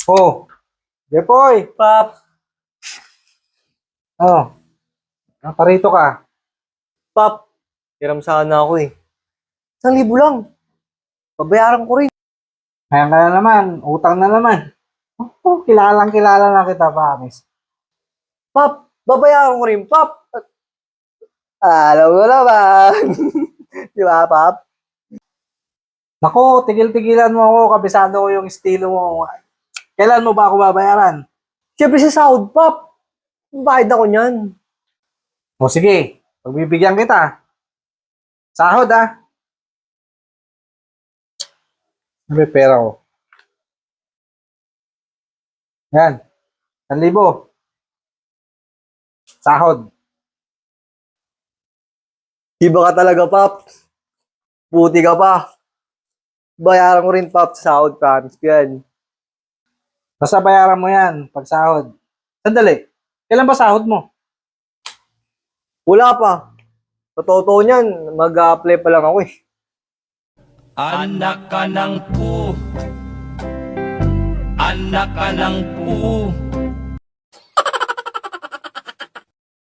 Oh, Jepoy! Pap, Oh, naparito ka. pap, hiram sana ako eh. 1,000 lang. Babayaran ko rin. Ayan ka na naman, utang na naman. Oh, kilalang kilala na kita, Pamis. Pap, babayaran ko rin, pap. Alam mo naman. Di ba, pap? Naku, tigil-tigilan mo ako, kabisado ko yung estilo mo. Kailan mo ba ako babayaran? Siyempre sa sahod, pap. Bayad ako niyan. O sige, pagbibigyan kita. Sahod ah. Ano ba yung pera ko? Yan, 1,000. Sahod. Iba ka talaga, pap. Buti ka pa. Bayaran ko rin, pap, sa sahod, promise ko yan. Basta bayaran mo yan pag sahod. Sandali, kailan ba sahod mo? Wala pa. Sa totoo niyan, mag-a-apply pa lang ako eh. Anak ka ng pu, anak ka ng pu.